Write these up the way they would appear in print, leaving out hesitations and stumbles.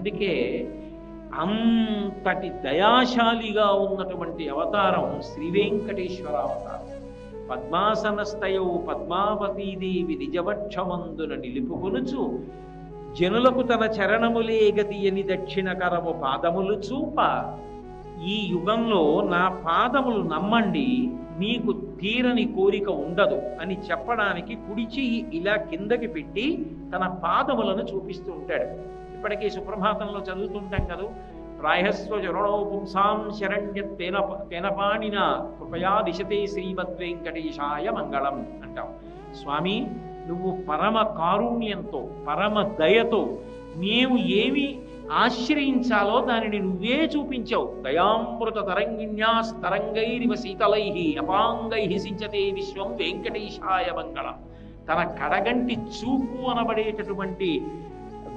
అందుకే అంతటి దయాశాలిగా ఉన్నటువంటి అవతారం శ్రీ వెంకటేశ్వర అవతారం. పద్మాసనస్థయౌ పద్మావతీదేవి నిజవక్షమందున నిలుపుకొనుచు జనులకు తన చరణములే గతియని దక్షిణ కరము పాదములు చూప, ఈ యుగంలో నా పాదములు నమ్మండి, మీకు తీరని కోరిక ఉండదు అని చెప్పడానికి కుడి చెయ్యి ఇలా కిందకి పెట్టి తన పాదములను చూపిస్తూ ఉంటాడు. ఇప్పటికీ సుప్రభాతంలో చదువుతుంటాం కదా, ప్రాయస్వ జరుణో పుంసాం శరణ్యతేన పాణిన కృపయా దిశతే శ్రీమద్వేంకటేశాయ మంగళం అంటాం. స్వామి, నువ్వు పరమ కారుణ్యంతో పరమ దయతో మేము ఏమి ఆశ్రయించాలో దానిని నువ్వే చూపించావు. దయామృత తరంగిణ్యాస్తరంగైరివ శీతలై అపాంగై సించతే విశ్వం వెంకటేశాయ మంగళం. తన కడగంటి చూపు అనబడేటటువంటి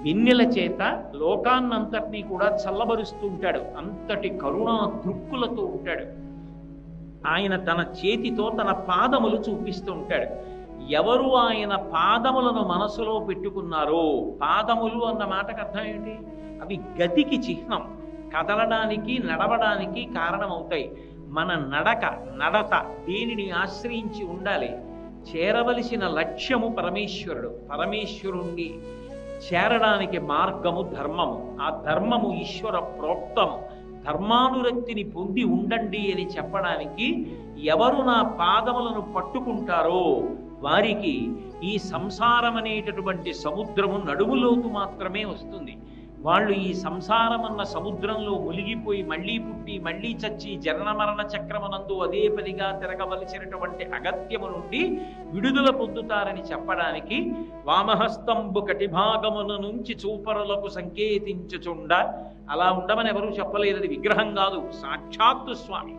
వెన్నెల చేత లోకాన్నంతటినీ కూడా చల్లబరుస్తూ ఉంటాడు. అంతటి కరుణా దృక్కులతో ఉంటాడు. ఆయన తన చేతితో తన పాదములు చూపిస్తూ ఉంటాడు. ఎవరు ఆయన పాదములను మనసులో పెట్టుకున్నారో, పాదములు అన్న మాటకు అర్థం ఏంటి? అవి గతికి చిహ్నం, కదలడానికి నడవడానికి కారణమవుతాయి. మన నడత దేనిని ఆశ్రయించి ఉండాలి? చేరవలసిన లక్ష్యము పరమేశ్వరుడు. పరమేశ్వరుణ్ణి చేరడానికి మార్గము ధర్మము. ఆ ధర్మము ఈశ్వర ప్రోక్తము. ధర్మానురక్తిని పొంది ఉండండి అని చెప్పడానికి ఎవరు నా పాదములను పట్టుకుంటారో వారికి ఈ సంసారం అనేటటువంటి సముద్రము నడుములోతు మాత్రమే వస్తుంది. వాళ్ళు ఈ సంసారం అన్న సముద్రంలో మునిగిపోయి మళ్ళీ పుట్టి మళ్ళీ చచ్చి జనన మరణ చక్రమునందు అదే పనిగా తిరగవలసినటువంటి అగత్యము నుండి విడుదల పొందుతారని చెప్పడానికి వామహస్తంబు కటిభాగమున నుంచి చూపరులకు సంకేతించుచుండ, అలా ఉండమని ఎవరూ చెప్పలేదు. అది విగ్రహం కాదు, సాక్షాత్తు స్వామి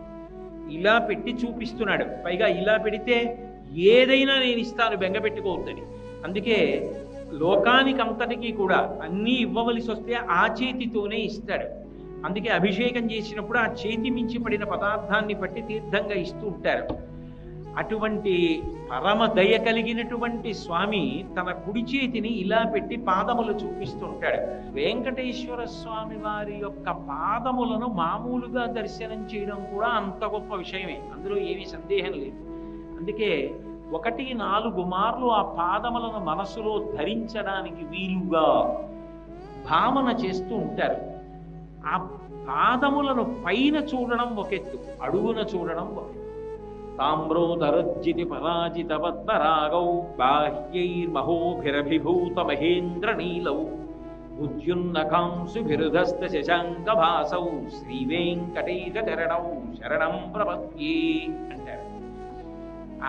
ఇలా పెట్టి చూపిస్తున్నాడు. పైగా ఇలా పెడితే ఏదైనా నేను ఇస్తాను, బెంగపెట్టుకోవద్దని. అందుకే లోకానికంతటికీ కూడా అన్నీ ఇవ్వవలసి వస్తే ఆ చేతితోనే ఇస్తాడు. అందుకే అభిషేకం చేసినప్పుడు ఆ చేతి మించి పడిన పదార్థాన్ని పట్టి తీర్థంగా ఇస్తూ ఉంటారు. అటువంటి పరమ దయ కలిగినటువంటి స్వామి తన కుడి చేతిని ఇలా పెట్టి పాదములు చూపిస్తుంటాడు. వెంకటేశ్వర స్వామి వారి యొక్క పాదములను మామూలుగా దర్శనం చేయడం కూడా అంత గొప్ప విషయమే, అందులో ఏమీ సందేహం లేదు. అందుకే 1-4 మార్లు ఆ పాదములను మనసులో ధరించడానికి వీలుగా భావన చేస్తూ ఉంటారు. ఆ పాదములను పైన చూడడం ఒక ఎత్తు, అడుగున చూడడం ఒక ఎత్తు. తామ్రోదరజ్జితి పరాజిత పద్మరాగౌ బాహ్యైర్మహోభిరభిభూత మహేంద్ర నీలౌ ఉద్యున్నకాంసుభిరుధస్త శశాంక భాసౌ శ్రీ వెంకటేశ చరణౌ శరణం ప్రపద్యే అంటారు.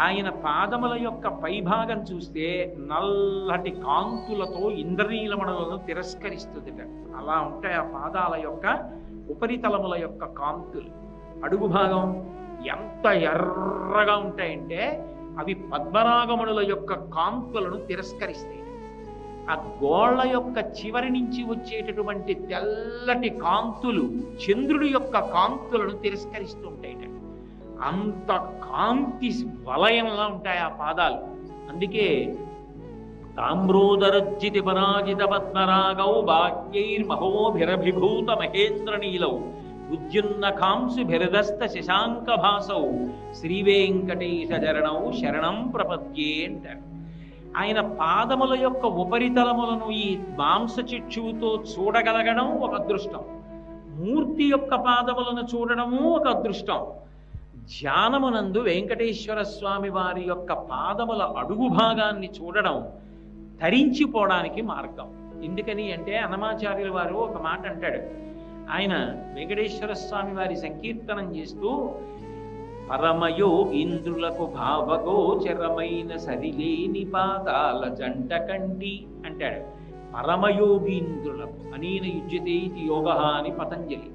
ఆయన పాదముల యొక్క పైభాగం చూస్తే నల్లటి కాంతులతో ఇంద్రనీలమణులను తిరస్కరిస్తుంది. అలా ఉంటాయి ఆ పాదాల యొక్క ఉపరితలముల యొక్క కాంతులు. అడుగు భాగం ఎంత ఎర్రగా ఉంటాయంటే అవి పద్మరాగమణుల యొక్క కాంతులను తిరస్కరిస్తాయి. ఆ గోళ్ల యొక్క చివరి నుంచి వచ్చేటటువంటి తెల్లటి కాంతులు చంద్రుడి యొక్క కాంతులను తిరస్కరిస్తుంటాయి. అంత కాంతి వలయంలా ఉంటాయి ఆ పాదాలు. అందుకే తామ్రోదరజ్జితి పరాజిత పద్మరాగౌ బాహ్యైర్మహోభిరభిభూత మహేంద్ర నీలౌ ఉద్యున్నకాంసుభిరదస్త శశాంక భాసౌ శ్రీ వెంకటేశ చరణౌ శరణం ప్రపద్యే అంటారు. ఆయన పాదముల యొక్క ఉపరితలములను ఈ మాంసచిక్షువుతో చూడగలగడం ఒక అదృష్టం, మూర్తి యొక్క పాదములను చూడడము ఒక అదృష్టం. ధ్యానమునందు వెంకటేశ్వర స్వామి వారి యొక్క పాదముల అడుగు భాగాన్ని చూడడం ధరించిపోవడానికి మార్గం. ఎందుకని అంటే అన్నమాచార్యుల వారు ఒక మాట అంటాడు. ఆయన వెంకటేశ్వర స్వామి వారి సంకీర్తనం చేస్తూ పరమయోగీంద్రులకు భావగోచరమైన సరిలేని పాదాల జంట కంటి అంటాడు. పరమయోగీంద్రులకు అనేన యుజ్యతే ఇది యోగ అని పతంజలి.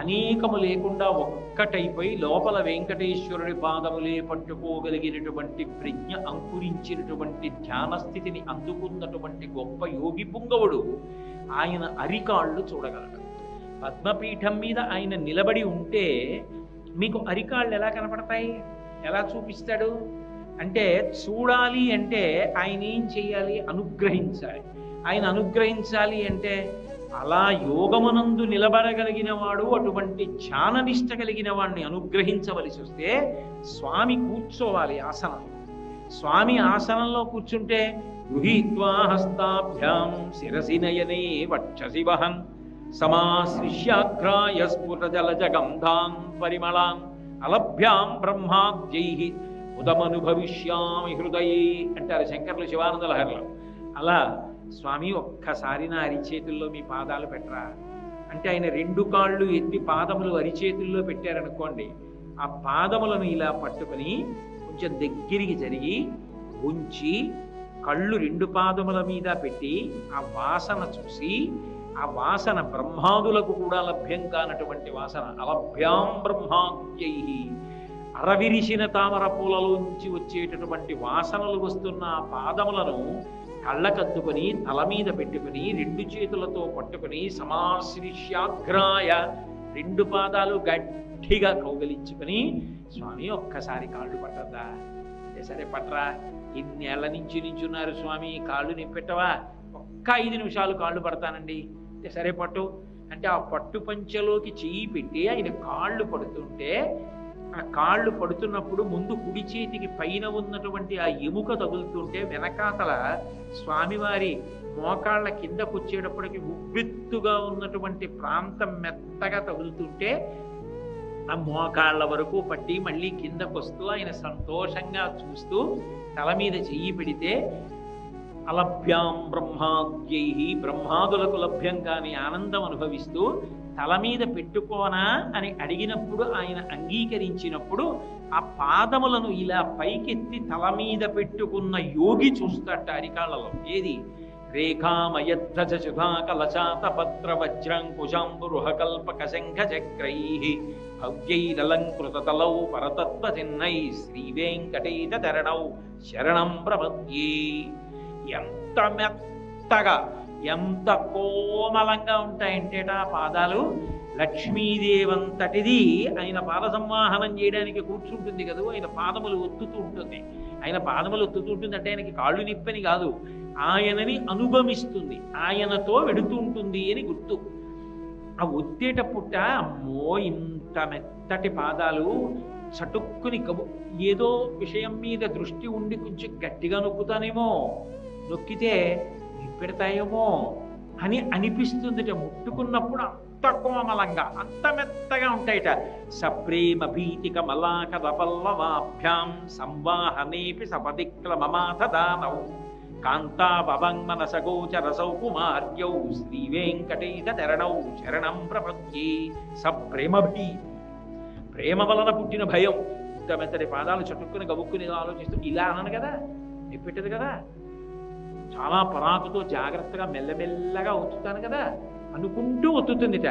అనేకము లేకుండా ఒక్కటైపోయి లోపల వెంకటేశ్వరుడి పాదములే పట్టుకోగలిగినటువంటి ప్రజ్ఞ అంకురించినటువంటి ధ్యాన స్థితిని అందుకున్నటువంటి గొప్ప యోగి పుంగవుడు ఆయన అరికాళ్ళు చూడగలడు. పద్మపీఠం మీద ఆయన నిలబడి ఉంటే మీకు అరికాళ్ళు ఎలా కనపడతాయి, ఎలా చూపిస్తాడు అంటే, చూడాలి అంటే ఆయన ఏం చెయ్యాలి? అనుగ్రహించాలి. ఆయన అనుగ్రహించాలి అంటే అలా యోగమునందు నిలబడగలిగిన వాడు, అటువంటి ధ్యాననిష్ట కలిగిన వాడిని అనుగ్రహించవలసి వస్తే స్వామి కూర్చోవాలి ఆసనం. స్వామి ఆసనంలో కూర్చుంటే గృహీత్వా హస్తాభ్యాం శిరసి నయనే వక్షసి వహన్ సమాశ్రిష్యాఘ్రాయ స్ఫుట జలజగంధాన్ పరిమళాన్ అలభ్యాం బ్రహ్మాద్యై ఉదమనుభవిష్యామి హృదయే అంటారు శంకర్లు శివానంద లహరిలో. అలా స్వామి ఒక్కసారి నా అరిచేతుల్లో మీ పాదాలు పెట్టరా అంటే ఆయన 2 కాళ్ళు ఎత్తి పాదములు అరిచేతుల్లో పెట్టారనుకోండి, ఆ పాదములను ఇలా పట్టుకుని కొంచెం దగ్గరికి జరిగి ఉంచి కళ్ళు 2 పాదముల మీద పెట్టి ఆ వాసన చూసి, ఆ వాసన బ్రహ్మాదులకు కూడా లభ్యం కానటువంటి వాసన, అలభ్యాం బ్రహ్మాద్యై అరవిరిసిన తామర పూలలోంచి వచ్చేటటువంటి వాసనలు వస్తున్న ఆ పాదములను కళ్ళకద్దుకొని తల మీద పెట్టుకుని 2 చేతులతో పట్టుకుని సమాశ్రిష్యాఘ్రాయ 2 పాదాలు గట్టిగా కౌగలించుకుని స్వామి ఒక్కసారి కాళ్ళు పట్టద్దా అంటే సరే పట్టరా, ఇన్నేళ్ల నుంచి నించున్నారు స్వామి కాళ్ళు నింపెట్టవా, ఒక్క 5 నిమిషాలు కాళ్ళు పడతానండి అంటే సరే పట్టు అంటే ఆ పట్టు పంచెలోకి చెయ్యి పెట్టి ఆయన కాళ్ళు పడుతుంటే, ఆ కాళ్ళు పడుతున్నప్పుడు ముందు కుడి చేతికి పైన ఉన్నటువంటి ఆ ఎముక తగులుతుంటే వెనకాతల స్వామివారి మోకాళ్ళ కిందకు వచ్చేటప్పటికి ఉబ్బెత్తుగా ఉన్నటువంటి ప్రాంతం మెత్తగా తగులుతుంటే ఆ మోకాళ్ళ వరకు పట్టి మళ్ళీ కిందకు వస్తూ ఆయన సంతోషంగా చూస్తూ తల మీద చెయ్యి పెడితే అలభ్యాం బ్రహ్మాద్యై బ్రహ్మాదులకు లభ్యం కాని ఆనందం అనుభవిస్తూ తల మీద పెట్టుకోనా అని అడిగినప్పుడు ఆయన అంగీకరించినప్పుడు ఆ పాదములను ఇలా పైకెత్తి తల మీద పెట్టుకున్న యోగి చూస్తాట అరికాళ్ళలో. ఏది రేఖామయధ్వజ సుధాకలచాత పత్ర వజ్రంకుశాంబురుహకల్పక శంఖ చక్రై భవ్యైరలంకృత తలౌ పరతత్వ చిన్నై శ్రీవేంకటేశ చరణౌ శరణం ప్రపద్యే. ఎంత మెత్తగా ఎంత కోమలంగా ఉంటాయంటేట ఆ పాదాలు. లక్ష్మీదేవంతటిది ఆయన పాద సంవాహనం చేయడానికి కూర్చుంటుంది కదా, ఆయన పాదములు ఒత్తుతూ ఉంటుంది. ఆయన పాదములు ఒత్తుతూ ఉంటుంది అంటే ఆయనకి కాళ్ళు నిప్పని కాదు, ఆయనని అనుభవిస్తుంది, ఆయనతో వెడుతూ ఉంటుంది అని గుర్తు. ఆ ఒత్తేటప్పుట అమ్మో ఇంత మెత్తటి పాదాలు, చటుక్కుని ఏదో విషయం మీద దృష్టి ఉండి కొంచెం గట్టిగా నొక్కుతానేమో, నొక్కితే నిప్పెడతాయేమో అని అనిపిస్తుందిట. ముట్టుకున్నప్పుడు అంత కోమలంగా అంత మెత్తగా ఉంటాయిట. సప్రేమ భీతిక మలాకద పల్లవాభ్యాం సంవాహనేపి సపదిక్లమమాథ దానౌ కాంతాభవంగమనసగోచర సౌకుమార్యౌ శ్రీవేంకటేశ చరణౌ శరణం ప్రపద్యే. సప్రేమభీ ప్రేమ వలన పుట్టిన భయం. ఇంత మెత్తటి పాదాలు చటుక్కుని గబుక్కుని ఆలోచిస్తూ ఇలా అనను కదా, నిప్పెట్టదు కదా, చాలా పరాకుతో జాగ్రత్తగా మెల్లమెల్లగా ఒత్తుతాను కదా అనుకుంటూ ఒత్తుతుందిట.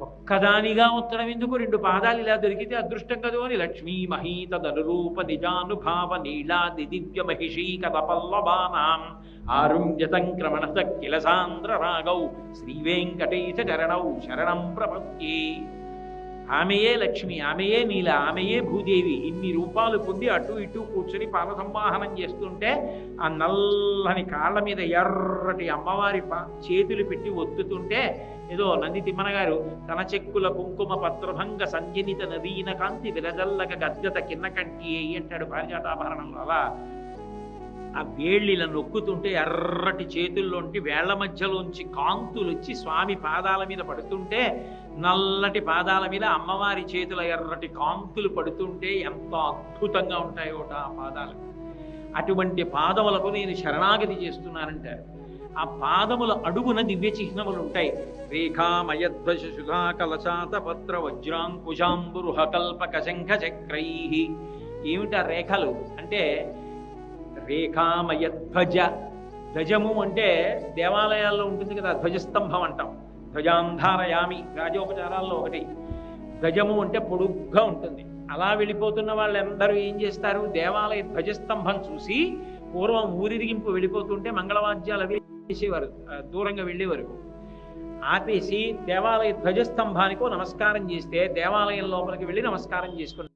ఒక్కదానిగా ఒత్తడం ఎందుకు, 2 పాదాలు ఇలా దొరికితే అదృష్టం కదూ అని లక్ష్మీ మహీతదనురూప నిజానుభావ నీలాది దివ్య మహిషీకర పల్లవానాం ఆరుణ్య సంక్రమణ సకిల సాంద్ర రాగౌ శ్రీవేంకటేశ చరణౌ శరణం ప్రపద్యే. ఆమెయే లక్ష్మి, ఆమెయే నీల, ఆమెయే భూదేవి. ఇన్ని రూపాలు పొంది అటు ఇటు కూర్చొని పాద సంవాహనం చేస్తుంటే ఆ నల్లని కాళ్ళ మీద ఎర్రటి అమ్మవారి చేతులు పెట్టి ఒత్తుతుంటే ఏదో నంది తిమ్మన గారు తన చెక్కుల కుంకుమ పత్రభంగ సంజనిత నవీన కాంతి విరజల్లక గద్గత కిన్న కంటి అంటాడు పారిజాతాభరణంలో. అలా ఆ వేళ్ళిలా నొక్కుతుంటే ఎర్రటి చేతుల్లోంటి వేళ్ల మధ్యలోంచి కాంతులు వచ్చి స్వామి పాదాల మీద పడుతుంటే, నల్లటి పాదాల మీద అమ్మవారి చేతుల ఎర్రటి కాంతులు పడుతుంటే ఎంత అద్భుతంగా ఉంటాయోట ఆ పాదాలు. అటువంటి పాదములకు నేను శరణాగతి చేస్తున్నానంటారు. ఆ పాదముల అడుగున దివ్య చిహ్నములు ఉంటాయి. రేఖామయధ్వజ సుధాకలచాత పత్ర వజ్రాంకుశాంబురుహకల్పక శంఖ చక్రై. ఏమిటా రేఖలు అంటే రేఖామయధ్వజ, ధ్వజము అంటే దేవాలయాల్లో ఉంటుంది కదా ధ్వజస్తంభం అంటాం. ధ్వజాంధారయామి రాజోపచారాల్లో ఒకటి. ధ్వజము అంటే పొడుగ్గా ఉంటుంది. అలా వెళ్ళిపోతున్న వాళ్ళందరూ ఏం చేస్తారు, దేవాలయ ధ్వజస్తంభం చూసి పూర్వం ఊరిరిగింపు వెళ్ళిపోతుంటే మంగళవాద్యాలు అవి వేసేవారు, దూరంగా వెళ్ళేవారు. ఆపేసి దేవాలయ ధ్వజస్తంభానికో నమస్కారం చేస్తే దేవాలయం లోపలికి వెళ్ళి నమస్కారం చేసుకున్నారు.